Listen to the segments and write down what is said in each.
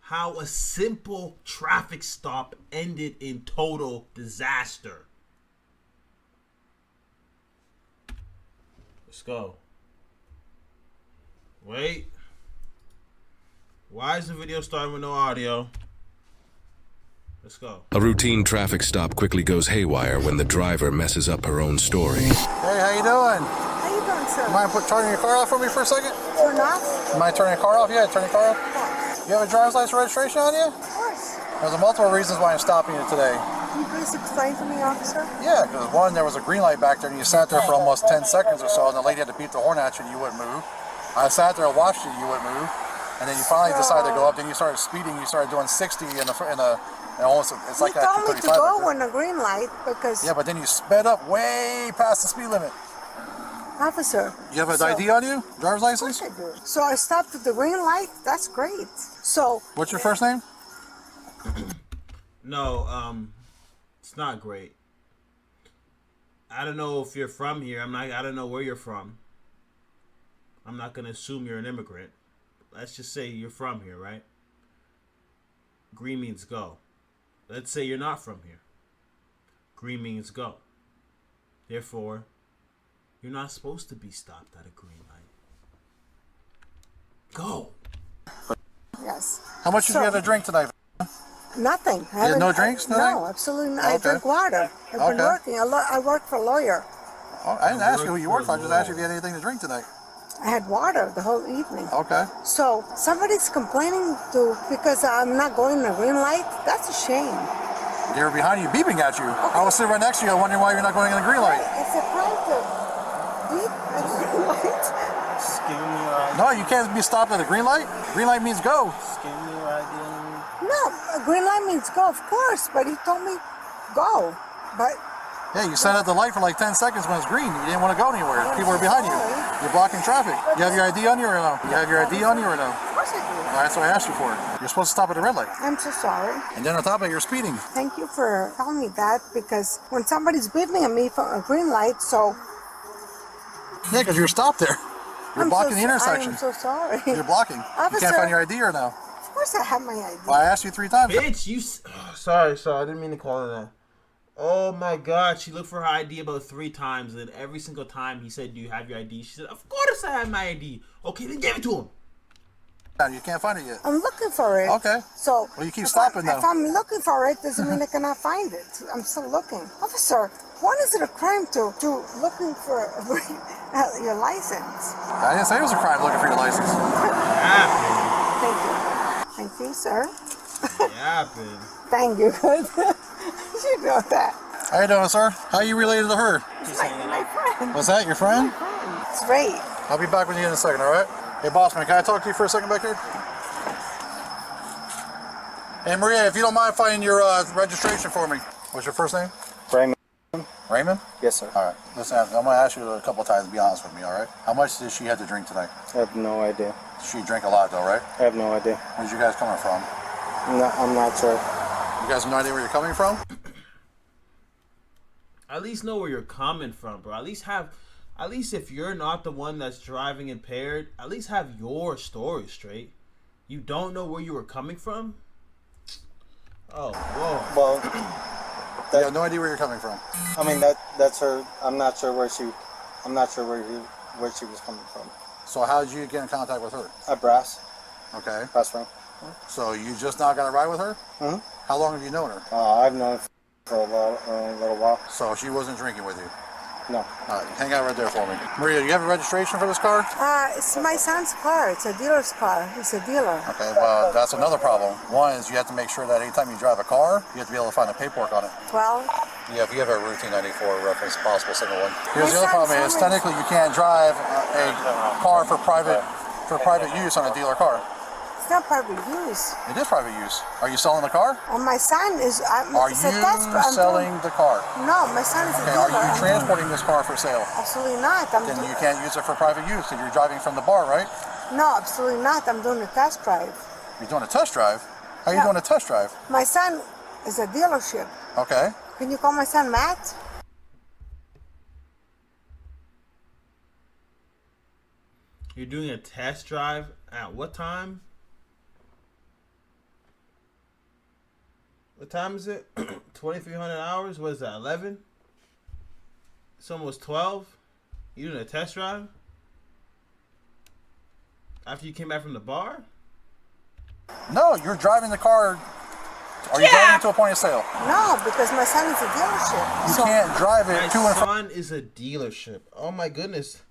how a simple traffic stop ended in total disaster. Let's go. Wait. Why is the video starting with no audio? Let's go. A routine traffic stop quickly goes haywire when the driver messes up her own story. Hey, how you doing? How you doing, sir? Mind turning your car off for me for a second? Turn off? Mind turning your car off? Yeah, turn your car off. Yes. You have a driver's license registration on you? Of course. There's multiple reasons why I'm stopping you today. Can you please explain to me, officer? Yeah, because one, there was a green light back there and you sat there for almost 10 seconds or so and the lady had to beat the horn at you and you wouldn't move. I sat there and watched you, you wouldn't move. And then you finally decided to go up, then you started speeding, you started doing 60 in a almost, it's like you that. told me to go when the green light because... Yeah, but then you sped up way past the speed limit. Officer. You have an ID on you? Driver's license? Of course I do. So I stopped at the green light? That's great. So... What's your first name? No, it's not great. I don't know if you're from here. I don't know where you're from. I'm not gonna assume you're an immigrant. Let's just say you're from here, right? Green means go. Let's say you're not from here. Green means go. Therefore, you're not supposed to be stopped at a green light. Go. Yes. How much did you have to drink tonight? Nothing. You had no drinks tonight? No, absolutely not. Okay. I drink water. I've been working. I work for a lawyer. Oh, I didn't ask you who you work for. I just asked you if you had anything to drink tonight. I had water the whole evening. Okay. So somebody's complaining because I'm not going to green light. That's a shame. They were behind you, beeping at you. Okay. I was sitting right next to you, wondering why you're not going in the green light. It's a crime to beep at the green light. Skim your ID. No, you can't be stopped at a green light. Green light means go. Skim your ID. No, a green light means go, of course. But he told me go. But yeah, you sat at the light for like 10 seconds when it's green. You didn't want to go anywhere. People were behind you. You're blocking traffic. You have your ID on you or no? You have your ID on you or no? Of course I do. Well, that's what I asked you for. You're supposed to stop at a red light. I'm so sorry. And then on top of it, you're speeding. Thank you for telling me that because when somebody's beeping at me for a green light, so... Yeah, because you're stopped there. You're blocking the intersection. I'm so sorry. You're blocking. Officer, you can't find your ID or no? Of course I have my ID. Well, I asked you 3 times. Bitch, you... Sorry, I didn't mean to call her that. Oh my God, she looked for her ID about 3 times, and every single time he said, "Do you have your ID?" She said, "Of course I have my ID." Okay, then give it to him. You can't find it yet. I'm looking for it. Okay. So well, you keep stopping though. If I'm looking for it, doesn't mean I cannot find it. I'm still looking. Officer, when is it a crime to looking for your license? I didn't say it was a crime looking for your license. Thank you. Thank you, sir. Happened. Thank you. You know that. How you doing, sir? How you related to her? It's my friend. Was that your friend? It's great. I'll be back with you in a second, all right? Hey, boss man, can I talk to you for a second back here? Hey, Maria, if you don't mind finding your registration for me. What's your first name? Raymond. Raymond? Yes, sir. All right. Listen, I'm going to ask you a couple of times to be honest with me, all right? How much did she have to drink tonight? I have no idea. She drank a lot, though, right? I have no idea. Where's you guys coming from? I'm not sure. You guys have no idea where you're coming from? At least know where you're coming from, bro. At least if you're not the one that's driving impaired, at least have your story straight. You don't know where you were coming from? Oh, whoa. Well, you have no idea where you're coming from. I mean that's her. I'm not sure where she was coming from. So how did you get in contact with her? At Brass. Okay. Brass ring. So you just now got a ride with her? Mm-hmm. How long have you known her? I've known her for a little while. So she wasn't drinking with you? No. All right, hang out right there for me. Maria, do you have a registration for this car? It's my son's car. It's a dealer's car. He's a dealer. Okay, well, that's another problem. One is you have to make sure that anytime you drive a car, you have to be able to find the paperwork on it. Well, Yeah, if you have a Route 94 reference, possible single one. Here's the other problem is technically you can't drive a car for private use on a dealer car. it's not private use. It is private use. Are you selling the car? And my son is... Are you selling the car? No, my son is a Okay, dealer. are you transporting this car for sale? Absolutely not. Then you can't use it for private use if you're driving from the bar, right? No, absolutely not. I'm doing a test drive. You're doing a test drive? How are you doing a test drive? My son is a dealership. Okay. Can you call my son Matt? You're doing a test drive at what time? What time is it? 2,300 hours? What is that, 11? It's almost 12? You doing a test drive? After you came back from the bar? No, you're driving the car. Are you driving to a point of sale? No, because my son is a dealership. You can't drive it My to and from. son is a dealership. Oh my goodness.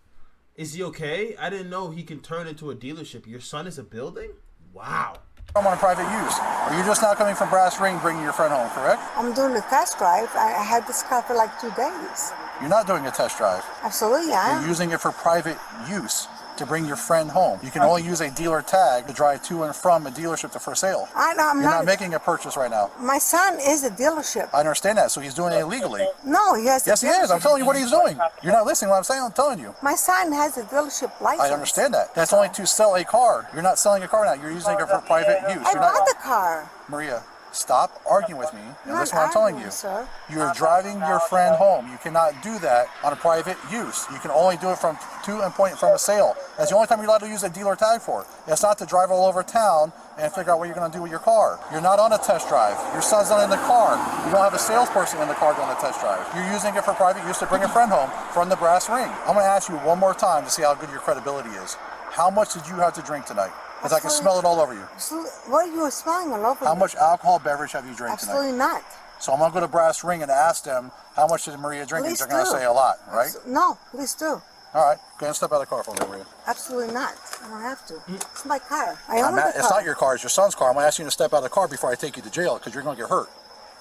Is he okay? I didn't know he can turn into a dealership. Your son is a building? Wow. I'm on private use. Are you just now coming from Brass Ring bringing your friend home, correct? I'm doing a test drive. I had this car for like 2 days. You're not doing a test drive. Absolutely, I You're am. using it for private use to bring your friend home. You can only use a dealer tag to drive to and from a dealership to for sale. I'm You're not not. making a purchase right now. My son is a dealership. I understand that, so he's doing it illegally. No, he has. Yes, he is. I'm telling you what he's doing. You're not listening to what I'm saying. I'm telling you. My son has a dealership license. I understand that. That's only to sell a car. You're not selling a car now. You're using it for private use. I You're not. bought the car. Maria, stop arguing with me and I'm listen not what I'm telling arguing, you. sir. You're driving your friend home. You cannot do that on a private use. You can only do it from to and point from a sale. That's the only time you're allowed to use a dealer tag for. It's not to drive all over town and figure out what you're going to do with your car. You're not on a test drive. Your son's not in the car. You don't have a salesperson in the car doing a test drive. You're using it for private use to bring a friend home from the Brass Ring. I'm going to ask you one more time to see how good your credibility is. How much did you have to drink tonight? Because I can smell it all over you. Absolutely. What are you smelling all over? How me? much alcohol beverage have you drank tonight? Absolutely not. So I'm going to go to Brass Ring and ask them how much did Maria drink. Please They're going to do. say a lot, right? No, please do. All right. Go ahead and step out of the car for me, Maria. Absolutely not. I don't have to. It's my car. I own the car. It's not your car. It's your son's car. I'm going to ask you to step out of the car before I take you to jail because you're going to get hurt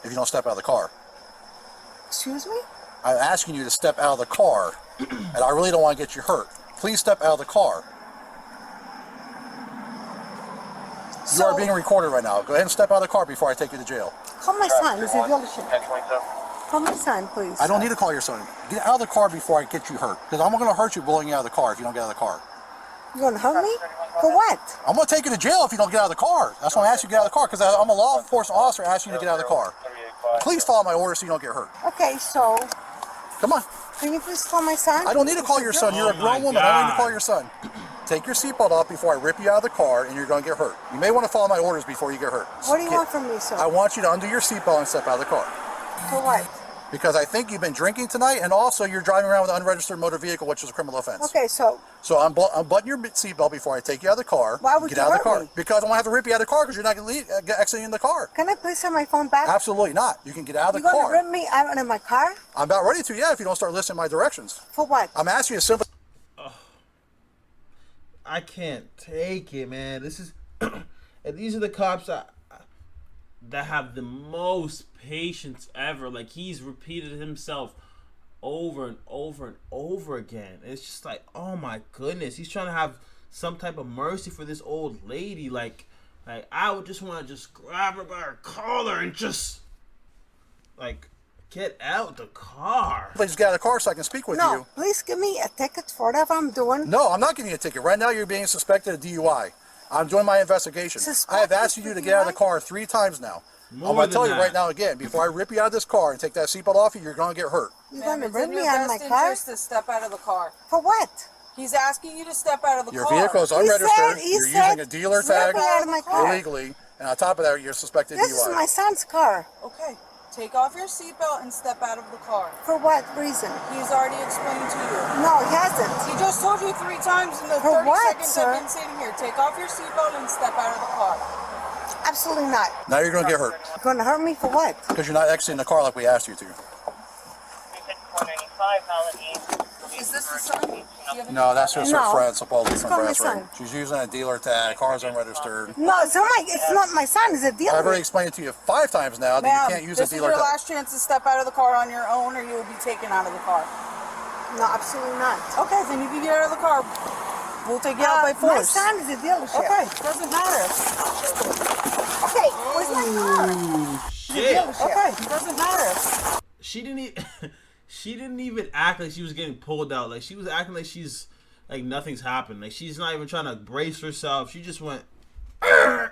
if you don't step out of the car. Excuse me? I'm asking you to step out of the car, and I really don't want to get you hurt. Please step out of the car. You are being recorded right now. Go ahead and step out of the car before I take you to jail. Call my son. He's a dealership. Call my son, please. I don't need to call your son. Get out of the car before I get you hurt. Because I'm going to hurt you blowing you out of the car if you don't get out of the car. You gonna hurt me? For what? I'm going to take you to jail if you don't get out of the car. That's why I asked you to get out of the car. Because I'm a law enforcement officer asking you to get out of the car. Please follow my orders so you don't get hurt. Okay, so Come on. can you please call my son? I don't need to call your son. You're a Oh grown my woman. I don't need to God. call your son. Take your seatbelt off before I rip you out of the car and you're going to get hurt. You may want to follow my orders before you get hurt. What do you want from me, sir? I want you to undo your seatbelt and step out of the car. For what? Because I think you've been drinking tonight and also you're driving around with an unregistered motor vehicle, which is a criminal offense. Okay, so So I'm buttoning your seatbelt before I take you out of the car. Why would get you out of the hurt car. me? Because I want to have to rip you out of the car because you're not going to exiting the car. can I please have my phone back? Absolutely not. You can get out of You're the gonna car. rip me out of my car? I'm about ready to, yeah, if you don't start listening to my directions. For what? I'm asking you a simple. I can't take it, man. This is, and these are the cops that have the most patience ever. Like, he's repeated himself over and over and over again. It's just like, oh my goodness, he's trying to have some type of mercy for this old lady. Like I would just want to just grab her by her collar and just like get out the car. Please get out of the car so I can speak with No, you. please give me a ticket for whatever I'm doing. No, I'm not giving you a ticket. Right now you're being suspected of DUI. I'm doing my investigation. I have asked you to get out of the car 3 times now. More I'm going than to tell you that. right now again, before I rip you out of this car and take that seatbelt off you, you're going to get hurt. You're gonna It's rip in me your out of my best car? interest to step out of the car. For what? He's asking you to step out of the Your car. vehicle is He unregistered. he You're said, using a dealer rip tag me out of my car. illegally. And on top of that, you're suspected This is DUI. my son's car. Okay. Take off your seatbelt and step out of the car. For what reason? He's already explained to you. No, he hasn't. He just told you 3 times in the For 30 what, seconds sir? I've been sitting here. Take off your seatbelt and step out of the car. Absolutely not. Now you're going to get hurt You're gonna hurt me for what? because you're not exiting the car like we asked you to. Is this the son? Do you have any- No, that's just her No. friend, supposedly It's from called my Brass Ring. son. She's using a dealer tag. Car's unregistered. No, it's not my son. It's a dealer. I've already explained it to you 5 times now that Ma'am, you can't use a this is dealer your tag. last chance to step out of the car on your own or you will be taken out of the car. No, absolutely not. Okay, then you can get out of the car. We'll take you out by My force. son is a dealership. Okay, doesn't matter. Okay, where's my car? Shit. Dealership. Okay, doesn't matter. She didn't even she didn't even act like she was getting pulled out. Like, she was acting like she's like nothing's happened. Like, she's not even trying to brace herself. She just went yeah.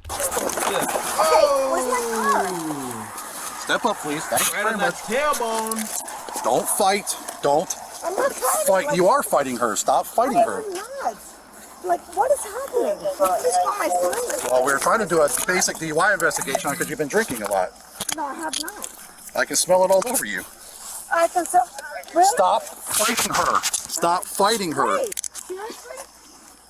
Okay, where's my car? Step up, please. Thanks Right very on that much. tailbone. Don't fight. Don't I'm not fighting. fight. Like, You are fighting her. Stop fighting I her. am not. Like, what is happening? Please call my son. Well, we're trying to do a basic DUI investigation because you've been drinking a lot. No, I have not. I can smell it all over you. I can tell. Really? Stop fighting her. Stop fighting her. Hey, seriously?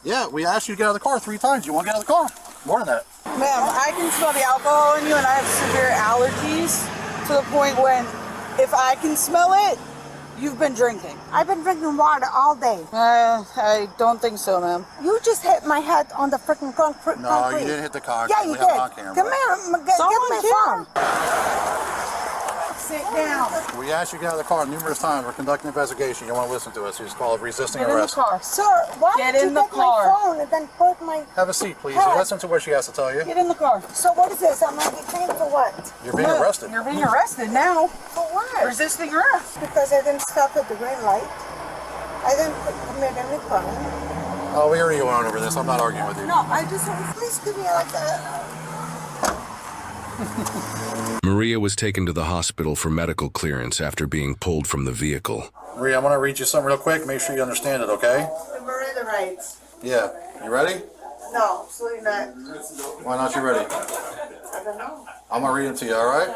Yeah, we asked you to get out of the car 3 times. You want to get out of the car? More than that. Ma'am, I can smell the alcohol in you, and I have severe allergies to the point when if I can smell it, you've been drinking. I've been drinking water all day. I don't think so, ma'am. You just hit my head on the freaking concrete. No, you didn't hit the car. Yeah, you we did. have it on camera. Come here, get my phone. Sit down. We asked you to get out of the car numerous times. We're conducting an investigation. You don't want to listen to us. You just call it resisting Get in the arrest. car. Sir, why Get did you in the take car. my phone and then put my... Have a seat, please. Hey. Listen to what she has to tell you. Get in the car. So what is this? I'm going to get chained for what? You're being arrested. You're being arrested now. For what? Resisting arrest. Because I didn't stop at the green light. I didn't commit any crime. Oh, we already went over this. I'm not arguing with you. No, I just want please give me like a... Maria was taken to the hospital for medical clearance after being pulled from the vehicle. Maria, I'm going to read you something real quick. Make sure you understand it, okay? The Miranda rights. Yeah. You ready? No, absolutely not. Why not you ready? I don't know. I'm going to read it to you, all right?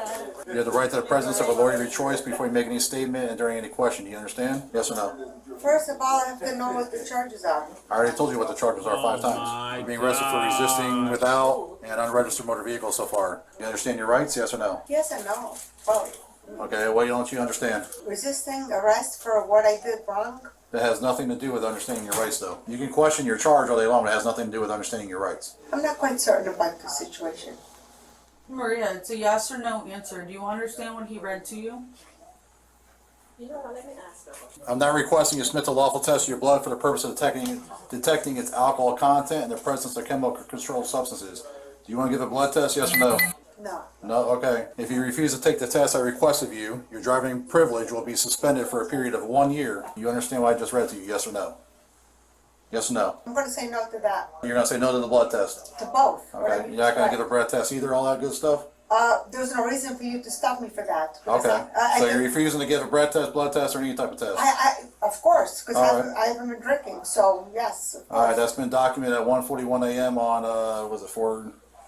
You have the right to the presence of a lawyer of your choice before you make any statement and during any question. Do you understand? Yes or no? First of all, I have to know what the charges are. I already told you what the charges are 5 times. You're being arrested for resisting without and unregistered motor vehicle so far. You understand your rights? Yes or no? Yes and no. Both. Okay, what don't you understand? Resisting arrest for what I did wrong. That has nothing to do with understanding your rights, though. You can question your charge all day long, but it has nothing to do with understanding your rights. I'm not quite certain about the situation. Maria, it's a yes or no answer. Do you understand what he read to you? I'm not requesting you submit to lawful test of your blood for the purpose of detecting its alcohol content and the presence of chemical controlled substances. Do you want to give a blood test, yes or no? No. No? Okay. If you refuse to take the test I request of you, your driving privilege will be suspended for a period of 1 year. You understand what I just read to you, yes or no? Yes or no? I'm going to say no to that. You're going to say no to the blood test? To both. Okay. You're not going to get a breath test either, all that good stuff? There's no reason for you to stop me for that. Okay. So you're refusing to give a breath test, blood test, or any type of test? Of course, because All right. I haven't been drinking, so yes. Of All right, course. that's been documented at 1:41 a.m. on, was it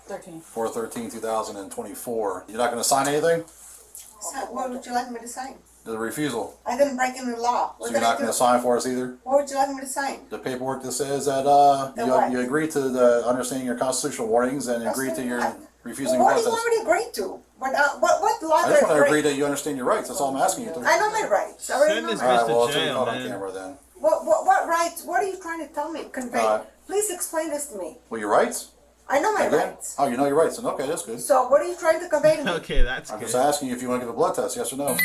13. 4/13/2024. You're not going to sign anything? So what would you like me to sign? The refusal. I didn't break any law. What So did you're I not do? going to sign for us either? What would you like me to sign? The paperwork that says that what? you agree to the understanding your constitutional warnings and agree to your refusing What blood do you test. already agreed to? What law I did just want to I agree break? that you understand your rights. That's all I'm asking you to. I know my rights. I already Send know this my All rights. right, well, it's to already jail, caught on man. camera then. What rights? What are you trying to tell me? Convey. Please explain this to me. Well, your rights? I know my Again? rights. Oh, you know your rights. Then okay, that's good. So what are you trying to convey to me? Okay, that's I'm good. just asking you if you want to give a blood test, yes or no.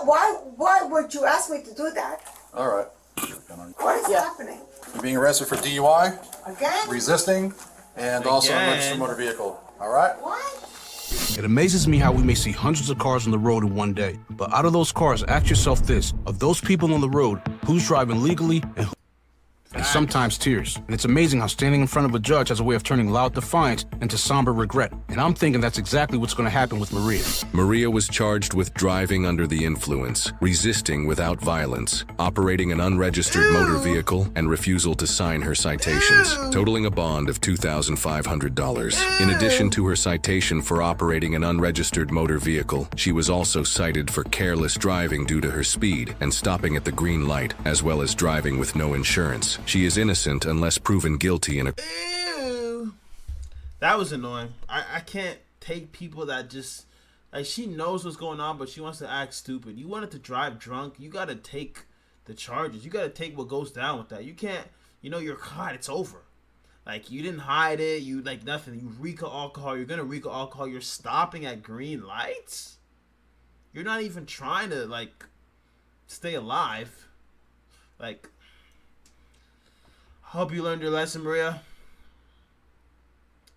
Why would you ask me to do that? All right. What is happening? You're being arrested for DUI, Again? resisting, and also Again. unregistered motor vehicle. All right? What? It amazes me how we may see hundreds of cars on the road in one day. But out of those cars, ask yourself this. Of those people on the road, who's driving legally and sometimes tears. And it's amazing how standing in front of a judge has a way of turning loud defiance into somber regret. And I'm thinking that's exactly what's going to happen with Maria. Maria was charged with driving under the influence, resisting without violence, operating an unregistered motor vehicle, and refusal to sign her citations, totaling a bond of $2,500. In addition to her citation for operating an unregistered motor vehicle, she was also cited for careless driving due to her speed and stopping at the green light, as well as driving with no insurance. She is innocent unless proven guilty in a... Ew. That was annoying. I can't take people that just... Like, she knows what's going on, but she wants to act stupid. You wanted to drive drunk, you gotta take the charges. You gotta take what goes down with that. You can't... You know, you're caught, it's over. Like, you didn't hide it, you, like, nothing. You reek of alcohol, you're gonna reek of alcohol. You're stopping at green lights? You're not even trying to, like, stay alive. Like... Hope you learned your lesson, Maria.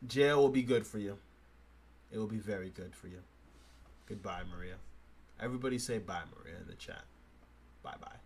Jail will be good for you. It will be very good for you. Goodbye, Maria. Everybody say bye, Maria, in the chat. Bye-bye.